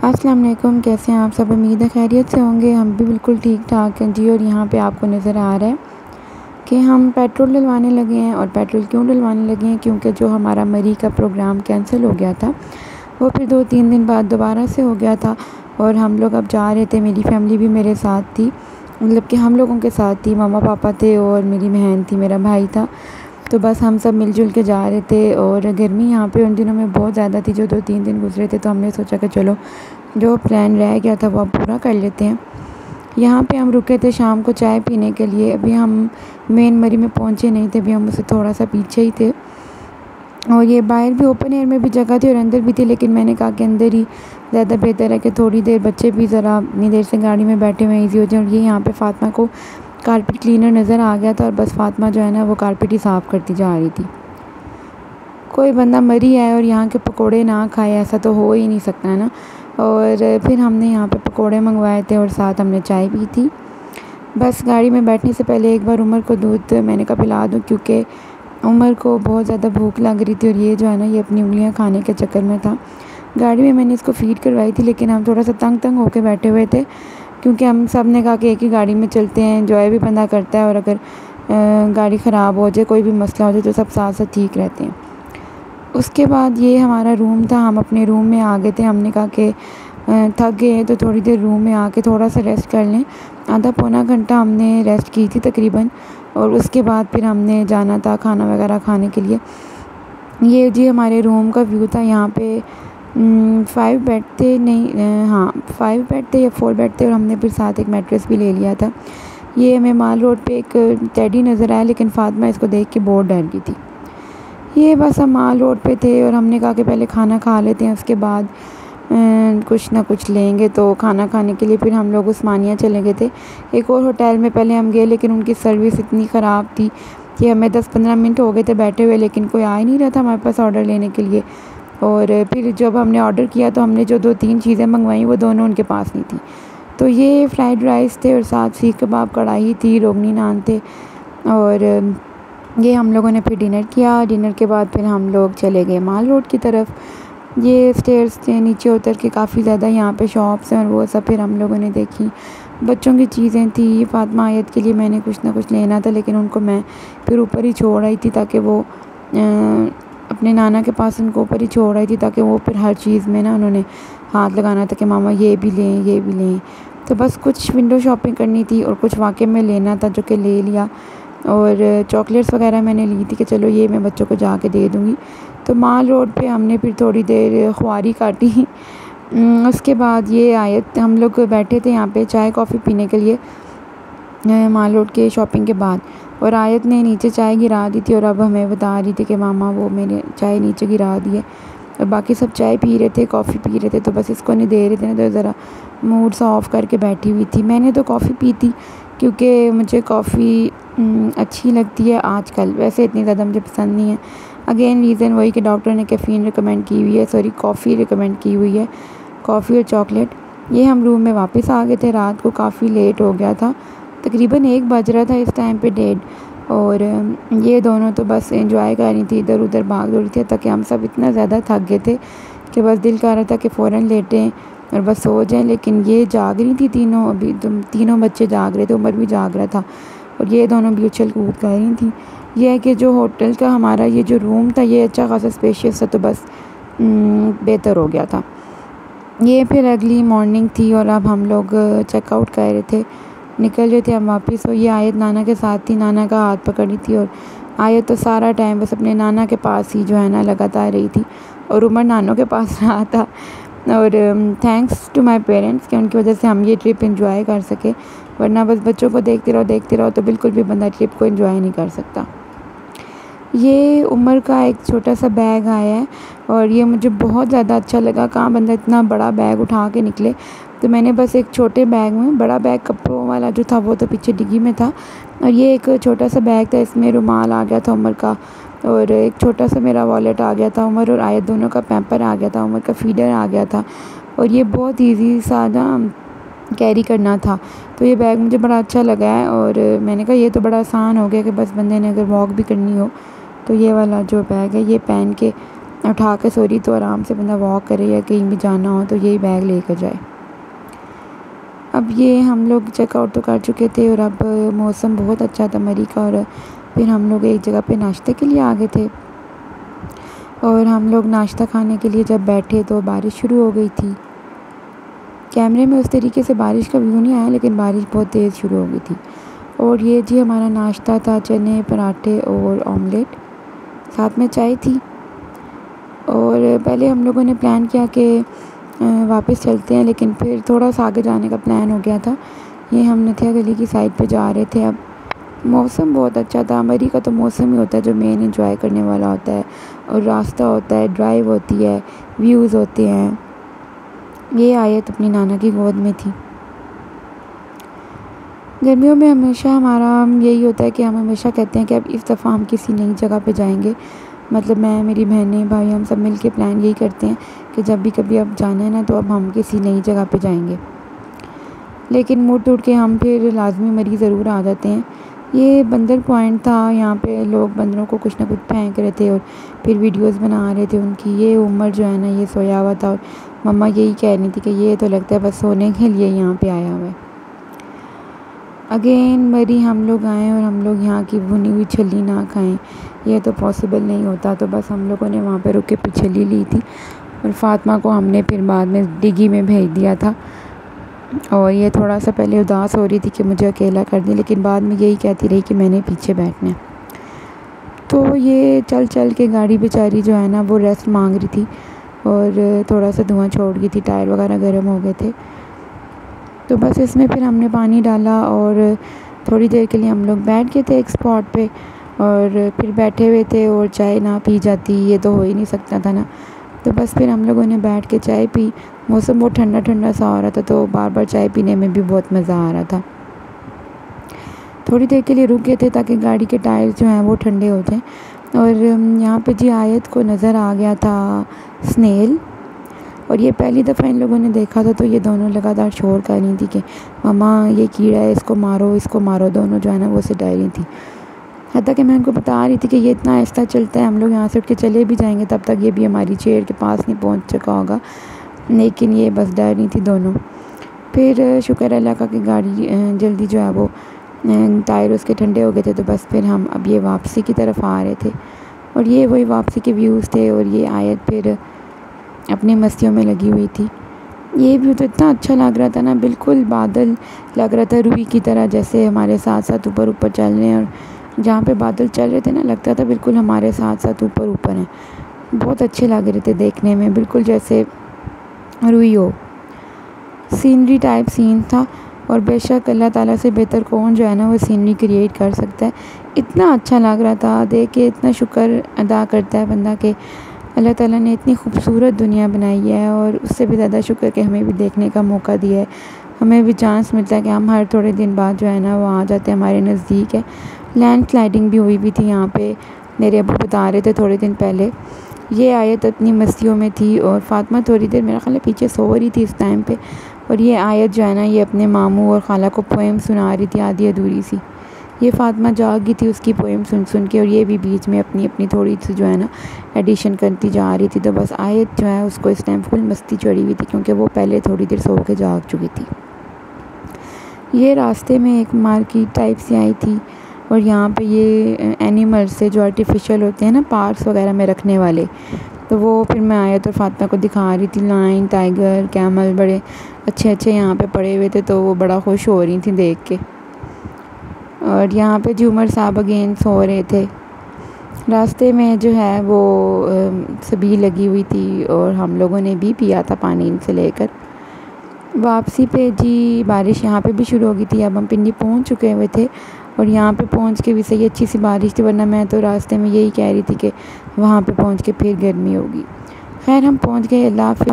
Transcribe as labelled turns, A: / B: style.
A: अस्सलाम वालेकुम, कैसे हैं आप सब। उम्मीद है खैरियत से होंगे। हम भी बिल्कुल ठीक ठाक हैं जी। और यहाँ पे आपको नज़र आ रहा है कि हम पेट्रोल डलवाने लगे हैं। और पेट्रोल क्यों डलवाने लगे हैं, क्योंकि जो हमारा मरी का प्रोग्राम कैंसिल हो गया था वो फिर 2-3 दिन बाद दोबारा से हो गया था। और हम लोग अब जा रहे थे, मेरी फैमिली भी मेरे साथ थी, मतलब कि हम लोगों के साथ थी। मामा पापा थे और मेरी बहन थी, मेरा भाई था। तो बस हम सब मिलजुल के जा रहे थे। और गर्मी यहाँ पे उन दिनों में बहुत ज़्यादा थी, जो 2-3 दिन गुजरे थे, तो हमने सोचा कि चलो जो प्लान रह गया था वो अब पूरा कर लेते हैं। यहाँ पे हम रुके थे शाम को चाय पीने के लिए। अभी हम मेन मरी में पहुँचे नहीं थे, अभी हम उससे थोड़ा सा पीछे ही थे। और ये बाहर भी ओपन एयर में भी जगह थी और अंदर भी थी, लेकिन मैंने कहा कि अंदर ही ज़्यादा बेहतर है कि थोड़ी देर बच्चे भी ज़रा इतनी देर से गाड़ी में बैठे हुए ईज़ी हो जाए। और ये यहाँ पे फ़ातिमा को कारपेट क्लीनर नज़र आ गया था और बस फ़ातिमा जो है ना वो कारपेट ही साफ़ करती जा रही थी। कोई बंदा मरी आए और यहाँ के पकोड़े ना खाए, ऐसा तो हो ही नहीं सकता है ना। और फिर हमने यहाँ पे पकोड़े मंगवाए थे और साथ हमने चाय पी थी। बस गाड़ी में बैठने से पहले एक बार उमर को दूध मैंने कहा पिला दूँ, क्योंकि उमर को बहुत ज़्यादा भूख लग रही थी और ये जो है ना ये अपनी उंगलियां खाने के चक्कर में था। गाड़ी में मैंने इसको फ़ीड करवाई थी, लेकिन हम थोड़ा सा तंग होके बैठे हुए थे, क्योंकि हम सब ने कहा कि एक ही गाड़ी में चलते हैं, एंजॉय भी बंदा करता है और अगर गाड़ी ख़राब हो जाए, कोई भी मसला हो जाए तो सब साथ साथ ठीक रहते हैं। उसके बाद ये हमारा रूम था, हम अपने रूम में आ गए थे। हमने कहा कि थक गए हैं तो थोड़ी देर रूम में आके थोड़ा सा रेस्ट कर लें। आधा पौना घंटा हमने रेस्ट की थी तकरीबन। और उसके बाद फिर हमने जाना था खाना वगैरह खाने के लिए। ये जी हमारे रूम का व्यू था। यहाँ पे 5 बेड थे, नहीं हाँ 5 बेड थे या 4 बेड थे, और हमने फिर साथ एक मैट्रेस भी ले लिया था। ये हमें माल रोड पे एक टेडी नज़र आया, लेकिन फ़ातिमा इसको देख के बहुत डर गई थी। ये बस हम माल रोड पे थे और हमने कहा कि पहले खाना खा लेते हैं, उसके बाद कुछ ना कुछ लेंगे। तो खाना खाने के लिए फिर हम लोग उस्मानिया चले गए थे। एक और होटल में पहले हम गए, लेकिन उनकी सर्विस इतनी ख़राब थी कि हमें 10-15 मिनट हो गए थे बैठे हुए, लेकिन कोई आ ही नहीं रहा था हमारे पास ऑर्डर लेने के लिए। और फिर जब हमने ऑर्डर किया तो हमने जो 2-3 चीज़ें मंगवाई वो दोनों उनके पास नहीं थी। तो ये फ्राइड राइस थे और साथ सीख कबाब कढ़ाई थी, रोगनी नान थे। और ये हम लोगों ने फिर डिनर किया। डिनर के बाद फिर हम लोग चले गए माल रोड की तरफ। ये स्टेयर्स थे, नीचे उतर के काफ़ी ज़्यादा यहाँ पे शॉप्स हैं और वो सब फिर हम लोगों ने देखी। बच्चों की चीज़ें थी, फ़ातिमा आयत के लिए मैंने कुछ ना कुछ लेना था, लेकिन उनको मैं फिर ऊपर ही छोड़ आई थी, ताकि वो अपने नाना के पास उनको ऊपर ही छोड़ आई थी, ताकि वो फिर हर चीज़ में ना उन्होंने हाथ लगाना था कि मामा ये भी लें ये भी लें। तो बस कुछ विंडो शॉपिंग करनी थी और कुछ वाकई में लेना था, जो कि ले लिया। और चॉकलेट्स वगैरह मैंने ली थी कि चलो ये मैं बच्चों को जाके दे दूँगी। तो माल रोड पे हमने फिर थोड़ी देर ख्वारी काटी। उसके बाद ये आए, हम लोग बैठे थे यहाँ पे चाय कॉफ़ी पीने के लिए माल रोड के शॉपिंग के बाद। और आयत ने नीचे चाय गिरा दी थी और अब हमें बता रही थी कि मामा वो मैंने चाय नीचे गिरा दी है। और बाकी सब चाय पी रहे थे, कॉफ़ी पी रहे थे, तो बस इसको नहीं दे रहे थे ना, तो ज़रा मूड सा ऑफ़ करके बैठी हुई थी। मैंने तो कॉफ़ी पी थी, क्योंकि मुझे कॉफ़ी अच्छी लगती है आजकल, वैसे इतनी ज़्यादा मुझे पसंद नहीं है। अगेन रीज़न वही कि डॉक्टर ने कैफ़ीन रिकमेंड की हुई है, सॉरी कॉफ़ी रिकमेंड की हुई है, कॉफ़ी और चॉकलेट। ये हम रूम में वापस आ गए थे, रात को काफ़ी लेट हो गया था, तकरीबन 1 बज रहा था इस टाइम पे, 1:30। और ये दोनों तो बस एंजॉय कर रही थी, इधर उधर भाग दौड़ थी, ताकि हम सब इतना ज़्यादा थक गए थे कि बस दिल कर रहा था कि फ़ौरन लेटें और बस सो जाएं। लेकिन ये जाग रही थी तीनों, अभी तीनों बच्चे जाग रहे थे, उमर भी जाग रहा था और ये दोनों भी उछल कूद कर रही थी। यह है कि जो होटल का हमारा ये जो रूम था ये अच्छा खासा स्पेशियस था, तो बस बेहतर हो गया था। ये फिर अगली मॉर्निंग थी और अब हम लोग चेकआउट कर रहे थे, निकल रहे थे हम वापस। और ये आयत नाना के साथ थी, नाना का हाथ पकड़ी थी और आयत तो सारा टाइम बस अपने नाना के पास ही जो है ना लगातार रही थी, और उमर नानों के पास रहा था। और थैंक्स टू माय पेरेंट्स कि उनकी वजह से हम ये ट्रिप एंजॉय कर सके, वरना बस बच्चों को देखते रहो तो बिल्कुल भी बंदा ट्रिप को एंजॉय नहीं कर सकता। ये उमर का एक छोटा सा बैग आया है और ये मुझे बहुत ज़्यादा अच्छा लगा। कहाँ बंदा इतना बड़ा बैग उठा के निकले, तो मैंने बस एक छोटे बैग में, बड़ा बैग कपड़ों वाला जो था वो तो पीछे डिग्गी में था, और ये एक छोटा सा बैग था, इसमें रुमाल आ गया था उमर का, और एक छोटा सा मेरा वॉलेट आ गया था। उमर और आयत दोनों का पैम्पर आ गया था, उमर का फीडर आ गया था, और ये बहुत ईजी सा ना कैरी करना था। तो ये बैग मुझे बड़ा अच्छा लगा है और मैंने कहा ये तो बड़ा आसान हो गया कि बस बंदे ने अगर वॉक भी करनी हो तो ये वाला जो बैग है ये पहन के उठा के सो रही, तो आराम से बंदा वॉक करे या कहीं भी जाना हो तो यही बैग लेकर जाए। अब ये हम लोग चेकआउट तो कर चुके थे और अब मौसम बहुत अच्छा था मरी का, और फिर हम लोग एक जगह पे नाश्ते के लिए आ गए थे। और हम लोग नाश्ता खाने के लिए जब बैठे तो बारिश शुरू हो गई थी। कैमरे में उस तरीके से बारिश का व्यू नहीं आया, लेकिन बारिश बहुत तेज़ शुरू हो गई थी। और ये जी हमारा नाश्ता था, चने पराठे और ऑमलेट, साथ में चाय थी। और पहले हम लोगों ने प्लान किया कि वापस चलते हैं, लेकिन फिर थोड़ा सा आगे जाने का प्लान हो गया था। ये हम नथिया गली की साइड पे जा रहे थे। अब मौसम बहुत अच्छा था। मरी का तो मौसम ही होता है जो मेन एंजॉय करने वाला होता है, और रास्ता होता है, ड्राइव होती है, व्यूज़ होते हैं। ये आयत अपनी नाना की गोद में थी। गर्मियों में हमेशा हमारा यही होता है कि हम हमेशा कहते हैं कि अब इस दफ़ा हम किसी नई जगह पे जाएंगे। मतलब मैं, मेरी बहनें, भाई, हम सब मिल के प्लान यही करते हैं कि जब भी कभी अब जाना है ना, तो अब हम किसी नई जगह पे जाएंगे। लेकिन मुड़ टूट के हम फिर लाजमी मरी ज़रूर आ जाते हैं। ये बंदर पॉइंट था, यहाँ पे लोग बंदरों को कुछ ना कुछ फेंक रहे थे और फिर वीडियोस बना रहे थे उनकी। ये उमर जो है ना, ये सोया हुआ था और मम्मा यही कह रही थी कि ये तो लगता है बस सोने के लिए यहाँ पे आया हुआ है। अगेन मरी हम लोग आए और हम लोग यहाँ की भुनी हुई छली ना खाएं, ये तो पॉसिबल नहीं होता। तो बस हम लोगों ने वहाँ पे रुक के फिर छली ली थी, और फ़ातिमा को हमने फिर बाद में डिगी में भेज दिया था। और ये थोड़ा सा पहले उदास हो रही थी कि मुझे अकेला कर दी, लेकिन बाद में यही कहती रही कि मैंने पीछे बैठना है। तो ये चल चल के गाड़ी बेचारी जो है ना, वो रेस्ट मांग रही थी और थोड़ा सा धुआं छोड़ गई थी, टायर वगैरह गर्म हो गए थे। तो बस इसमें फिर हमने पानी डाला और थोड़ी देर के लिए हम लोग बैठ गए थे एक स्पॉट पे, और फिर बैठे हुए थे। और चाय ना पी जाती, ये तो हो ही नहीं सकता था ना। तो बस फिर हम लोगों ने बैठ के चाय पी। मौसम बहुत ठंडा ठंडा सा हो रहा था, तो बार बार चाय पीने में भी बहुत मज़ा आ रहा था। थोड़ी देर के लिए रुक गए थे ताकि गाड़ी के टायर जो हैं वो ठंडे हो जाएं। और यहाँ पे जी आयत को नज़र आ गया था स्नेल, और ये पहली दफ़ा इन लोगों ने देखा था। तो ये दोनों लगातार शोर कर रही थी कि मम्मा ये कीड़ा है, इसको मारो, इसको मारो। दोनों जो है ना वो सिटा रही थी। हत्ता कि मैं उनको बता रही थी कि ये इतना आहिस्ता चलता है, हम लोग यहाँ से उठ के चले भी जाएंगे तब तक ये भी हमारी चेयर के पास नहीं पहुँच चुका होगा। लेकिन ये बस डर रही थी दोनों। फिर शुक्र अल्लाह का कि गाड़ी जल्दी जो है वो टायर उसके ठंडे हो गए थे। तो बस फिर हम अब ये वापसी की तरफ आ रहे थे, और ये वही वापसी के व्यूज़ थे। और ये आयत फिर अपनी मस्तियों में लगी हुई थी। ये व्यू तो इतना अच्छा लग रहा था ना, बिल्कुल बादल लग रहा था रूही की तरह, जैसे हमारे साथ साथ ऊपर ऊपर चल रहे हैं। और जहाँ पे बादल चल रहे थे ना, लगता था बिल्कुल हमारे साथ साथ ऊपर ऊपर हैं। बहुत अच्छे लग रहे थे देखने में, बिल्कुल जैसे रूही हो। सीनरी टाइप सीन था, और बेशक अल्लाह ताला से बेहतर कौन जो है ना वो सीनरी क्रिएट कर सकता है। इतना अच्छा लग रहा था देख के, इतना शुक्र अदा करता है बंदा कि अल्लाह ताला ने इतनी खूबसूरत दुनिया बनाई है। और उससे भी ज़्यादा शुक्र कि हमें भी देखने का मौका दिया है, हमें भी चांस मिलता है कि हम हर थोड़े दिन बाद जो है ना वो आ जाते हैं, हमारे नज़दीक है। लैंड स्लाइडिंग भी हुई भी थी यहाँ पे, मेरे अबू बता रहे थे थोड़े दिन पहले। ये आयत अपनी मस्तियों में थी, और फ़ातिमा थोड़ी देर मेरा ख्याल है पीछे सो रही थी इस टाइम पे। और ये आयत जो है ना, ये अपने मामू और खाला को पोएम सुना रही थी आधी अधूरी सी। ये फ़ातिमा जाग गई थी उसकी पोएम सुन सुन के, और ये भी बीच में अपनी अपनी थोड़ी सी जो है ना एडिशन करती जा रही थी। तो बस आयत जो है उसको इस टाइम फुल मस्ती चढ़ी हुई थी, क्योंकि वो पहले थोड़ी देर सो के जाग चुकी थी। ये रास्ते में एक मार्केट टाइप से आई थी, और यहाँ पे ये एनिमल्स से जो आर्टिफिशियल होते हैं ना पार्क्स वगैरह में रखने वाले, तो वो फिर मैं आयत और फ़ातिमा को दिखा रही थी। लायन, टाइगर, कैमल बड़े अच्छे अच्छे यहाँ पे पड़े हुए थे, तो वो बड़ा खुश हो रही थी देख के। और यहाँ पे जी उमर साहब अगेन सो रहे थे। रास्ते में जो है वो सभी लगी हुई थी, और हम लोगों ने भी पिया था पानी इनसे लेकर। वापसी पे जी बारिश यहाँ पे भी शुरू हो गई थी। अब हम पिंडी पहुँच चुके हुए थे, और यहाँ पे पहुँच के भी सही अच्छी सी बारिश थी, वरना मैं तो रास्ते में यही कह रही थी कि वहाँ पे पहुँच के फिर गर्मी होगी। खैर हम पहुँच गए। अल्लाह हाफ़िज़।